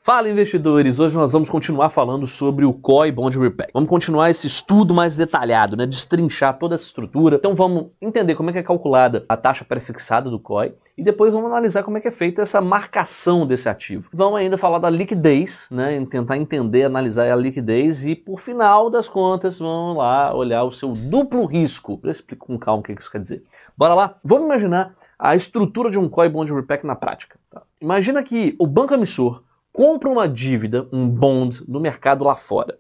Fala, investidores! Hoje nós vamos continuar falando sobre o COI Bond Repack. Vamos continuar esse estudo mais detalhado, né? Destrinchar toda essa estrutura. Então vamos entender como é que é calculada a taxa prefixada do COI e depois vamos analisar como é que é feita essa marcação desse ativo. Vamos ainda falar da liquidez, né? Tentar entender, analisar a liquidez e, por final das contas, vamos lá olhar o seu duplo risco. Eu explico com calma o que isso quer dizer. Bora lá? Vamos imaginar a estrutura de um COI Bond Repack na prática. Tá? Imagina que o banco emissor compra uma dívida, um bond, no mercado lá fora.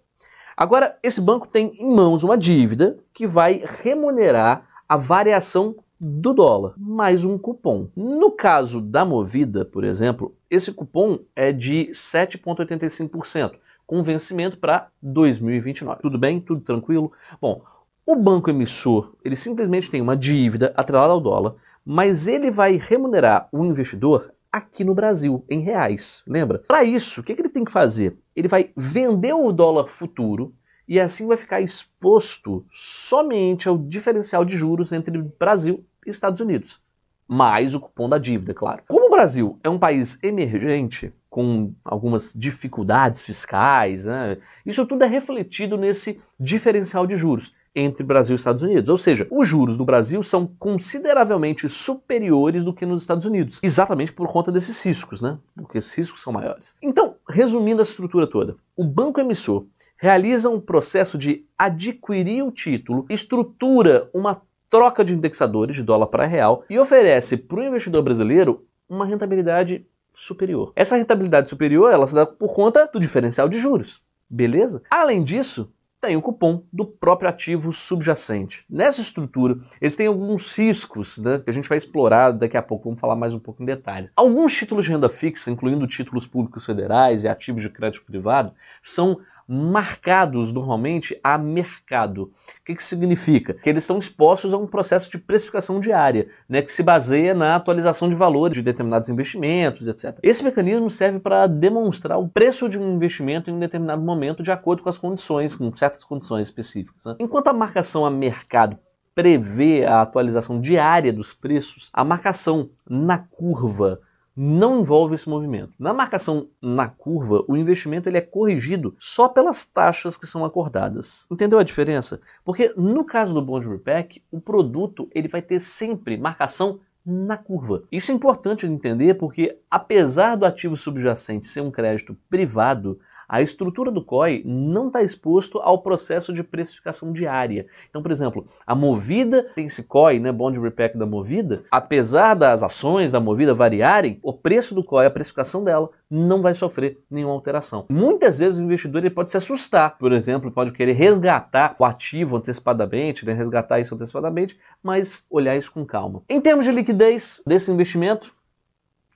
Agora, esse banco tem em mãos uma dívida que vai remunerar a variação do dólar, mais um cupom. No caso da Movida, por exemplo, esse cupom é de 7,85%, com vencimento para 2029. Tudo bem? Tudo tranquilo? Bom, o banco emissor, ele simplesmente tem uma dívida atrelada ao dólar, mas ele vai remunerar o investidor aqui no Brasil, em reais, lembra? Para isso, o que ele tem que fazer? Ele vai vender o dólar futuro e assim vai ficar exposto somente ao diferencial de juros entre Brasil e Estados Unidos, mais o cupom da dívida, claro. Como o Brasil é um país emergente, com algumas dificuldades fiscais, né, isso tudo é refletido nesse diferencial de juros entre Brasil e Estados Unidos. Ou seja, os juros do Brasil são consideravelmente superiores do que nos Estados Unidos. Exatamente por conta desses riscos, né? Porque esses riscos são maiores. Então, resumindo a estrutura toda, o banco emissor realiza um processo de adquirir o título, estrutura uma troca de indexadores de dólar para real e oferece para o investidor brasileiro uma rentabilidade superior. Essa rentabilidade superior, ela se dá por conta do diferencial de juros. Beleza? Além disso, tem o cupom do próprio ativo subjacente. Nessa estrutura, eles têm alguns riscos, né, que a gente vai explorar daqui a pouco, vamos falar mais um pouco em detalhe. Alguns títulos de renda fixa, incluindo títulos públicos federais e ativos de crédito privado, são marcados normalmente a mercado. O que significa? Que eles estão expostos a um processo de precificação diária, né, que se baseia na atualização de valores de determinados investimentos, etc. Esse mecanismo serve para demonstrar o preço de um investimento em um determinado momento de acordo com as condições, com certas condições específicas, né? Enquanto a marcação a mercado prevê a atualização diária dos preços, a marcação na curva não envolve esse movimento. Na marcação na curva, o investimento ele é corrigido só pelas taxas que são acordadas. Entendeu a diferença? Porque no caso do Bond Repack, o produto ele vai ter sempre marcação na curva. Isso é importante de entender porque, apesar do ativo subjacente ser um crédito privado, a estrutura do COI não está exposto ao processo de precificação diária. Então, por exemplo, a Movida tem esse COI, né, Bond Repack da Movida, apesar das ações da Movida variarem, o preço do COI, a precificação dela, não vai sofrer nenhuma alteração. Muitas vezes o investidor ele pode se assustar, por exemplo, pode querer resgatar o ativo antecipadamente, né, resgatar isso antecipadamente, mas olhar isso com calma. Em termos de liquidez desse investimento,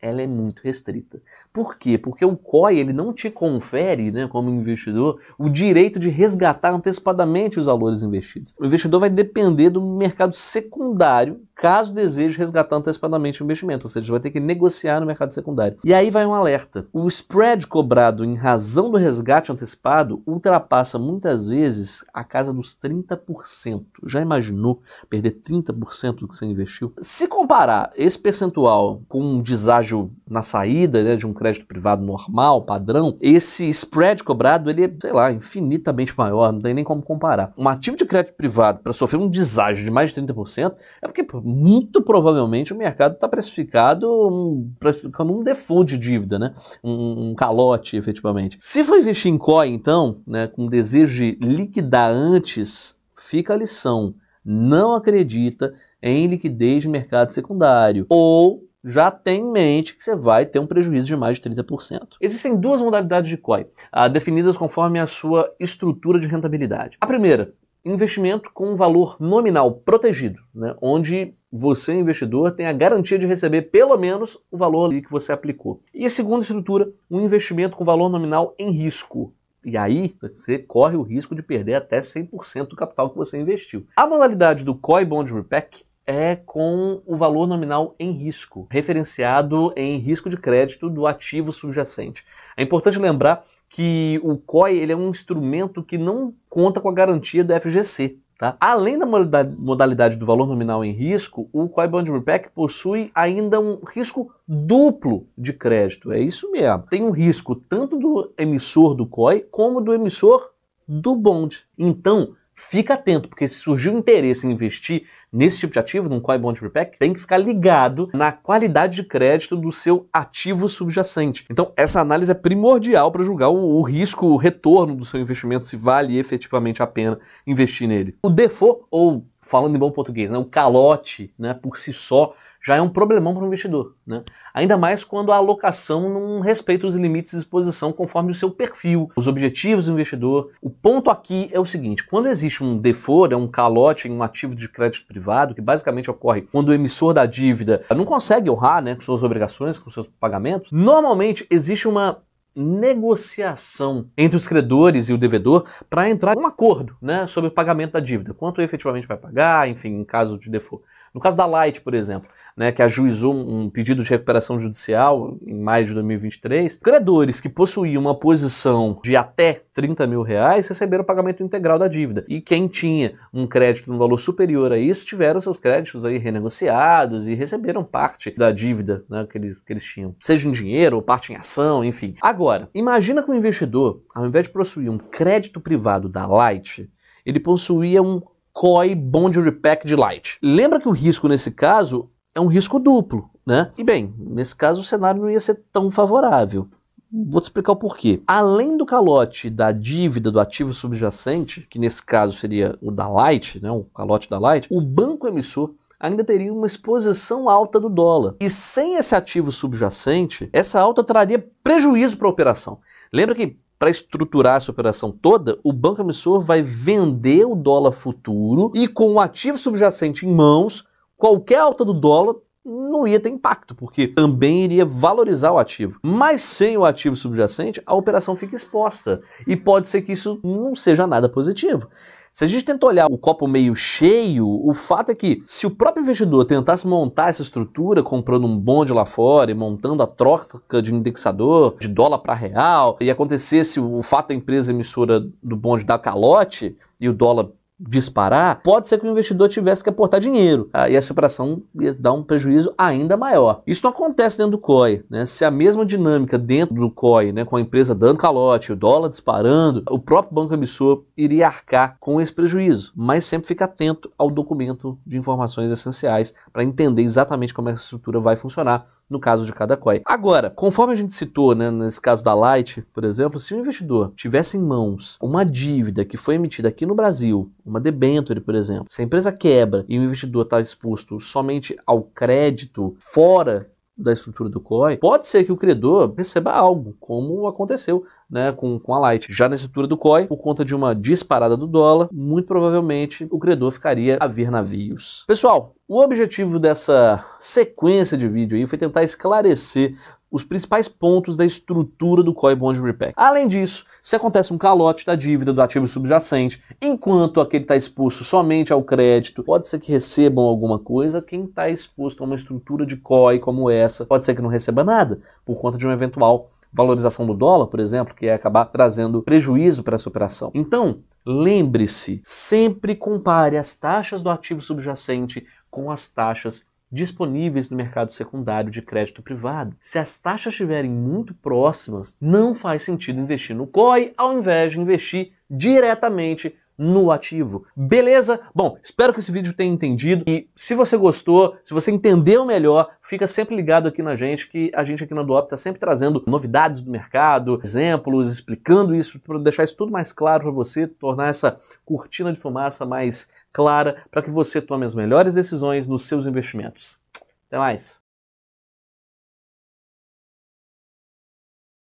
ela é muito restrita. Por quê? Porque o COI ele não te confere, né, como investidor, o direito de resgatar antecipadamente os valores investidos. O investidor vai depender do mercado secundário caso deseje resgatar antecipadamente o investimento, ou seja, vai ter que negociar no mercado secundário. E aí vai um alerta. O spread cobrado em razão do resgate antecipado ultrapassa muitas vezes a casa dos 30%. Já imaginou perder 30% do que você investiu? Se comparar esse percentual com um deságio na saída, né, de um crédito privado normal, padrão, esse spread cobrado ele é, sei lá, infinitamente maior, não tem nem como comparar. Um ativo de crédito privado para sofrer um deságio de mais de 30% é porque muito provavelmente o mercado está precificando um default de dívida, né? Um calote, efetivamente. Se for investir em COI, então, né, com desejo de liquidar antes, fica a lição. Não acredita em liquidez de mercado secundário. Ou já tem em mente que você vai ter um prejuízo de mais de 30%. Existem duas modalidades de COI, definidas conforme a sua estrutura de rentabilidade. A primeira, investimento com um valor nominal protegido, né, onde você, investidor, tem a garantia de receber pelo menos o valor que você aplicou. E a segunda estrutura, um investimento com valor nominal em risco. E aí você corre o risco de perder até 100% do capital que você investiu. A modalidade do COI Bond Repack é com o valor nominal em risco, referenciado em risco de crédito do ativo subjacente. É importante lembrar que o COI ele é um instrumento que não conta com a garantia do FGC. Tá? Além da modalidade do valor nominal em risco, o COI Bond Repack possui ainda um risco duplo de crédito. É isso mesmo. Tem um risco tanto do emissor do COI como do emissor do bond. Então, fica atento, porque se surgir um interesse em investir nesse tipo de ativo, num COI Bond Repack, tem que ficar ligado na qualidade de crédito do seu ativo subjacente. Então, essa análise é primordial para julgar o risco, o retorno do seu investimento, se vale efetivamente a pena investir nele. O default, ou falando em bom português, né, o calote, né, por si só, já é um problemão para o investidor, né? Ainda mais quando a alocação não respeita os limites de exposição conforme o seu perfil, os objetivos do investidor. O ponto aqui é o seguinte: quando existe um default, um calote em um ativo de crédito privado, que basicamente ocorre quando o emissor da dívida não consegue honrar, né, com suas obrigações, com seus pagamentos, normalmente existe uma negociação entre os credores e o devedor para entrar em um acordo, né, sobre o pagamento da dívida, quanto efetivamente vai pagar, enfim, em caso de default. No caso da Light, por exemplo, né, que ajuizou um pedido de recuperação judicial em maio de 2023, credores que possuíam uma posição de até R$30 mil receberam o pagamento integral da dívida. E quem tinha um crédito no valor superior a isso tiveram seus créditos aí renegociados e receberam parte da dívida, né, que eles tinham, seja em dinheiro ou parte em ação, enfim. Agora, imagina que o investidor, ao invés de possuir um crédito privado da Light, ele possuía um COI Bond Repack de Light. Lembra que o risco nesse caso é um risco duplo, né? E bem, nesse caso o cenário não ia ser tão favorável. Vou te explicar o porquê. Além do calote da dívida do ativo subjacente, que nesse caso seria o da Light, né, o calote da Light, o banco emissor ainda teria uma exposição alta do dólar. E sem esse ativo subjacente, essa alta traria prejuízo para a operação. Lembra que para estruturar essa operação toda, o banco emissor vai vender o dólar futuro e com o ativo subjacente em mãos, qualquer alta do dólar não ia ter impacto, porque também iria valorizar o ativo. Mas sem o ativo subjacente, a operação fica exposta. E pode ser que isso não seja nada positivo. Se a gente tenta olhar o copo meio cheio, o fato é que se o próprio investidor tentasse montar essa estrutura, comprando um bonde lá fora e montando a troca de indexador de dólar para real, e acontecesse o fato da empresa emissora do bonde dar calote e o dólar disparar, pode ser que o investidor tivesse que aportar dinheiro, e essa operação ia dar um prejuízo ainda maior. Isso não acontece dentro do COI, né? Se a mesma dinâmica dentro do COI, né, com a empresa dando calote, o dólar disparando, o próprio banco emissor iria arcar com esse prejuízo, mas sempre fica atento ao documento de informações essenciais para entender exatamente como essa estrutura vai funcionar no caso de cada COI. Agora, conforme a gente citou, né, nesse caso da Light, por exemplo, se o investidor tivesse em mãos uma dívida que foi emitida aqui no Brasil, uma debênture, por exemplo, se a empresa quebra e o investidor está exposto somente ao crédito fora da estrutura do COI, pode ser que o credor receba algo, como aconteceu, né, com a Light. Já na estrutura do COI, por conta de uma disparada do dólar, muito provavelmente o credor ficaria a ver navios. Pessoal, o objetivo dessa sequência de vídeo aí foi tentar esclarecer os principais pontos da estrutura do COI Bond Repack. Além disso, se acontece um calote da dívida do ativo subjacente, enquanto aquele está exposto somente ao crédito, pode ser que recebam alguma coisa. Quem está exposto a uma estrutura de COI como essa, pode ser que não receba nada, por conta de uma eventual valorização do dólar, por exemplo, que ia acabar trazendo prejuízo para essa operação. Então, lembre-se, sempre compare as taxas do ativo subjacente com as taxas disponíveis no mercado secundário de crédito privado. Se as taxas estiverem muito próximas, não faz sentido investir no COI ao invés de investir diretamente no ativo. Beleza? Bom, espero que esse vídeo tenha entendido e se você gostou, se você entendeu melhor, fica sempre ligado aqui na gente, que a gente aqui na Duop está sempre trazendo novidades do mercado, exemplos, explicando isso, para deixar isso tudo mais claro para você, tornar essa cortina de fumaça mais clara, para que você tome as melhores decisões nos seus investimentos. Até mais!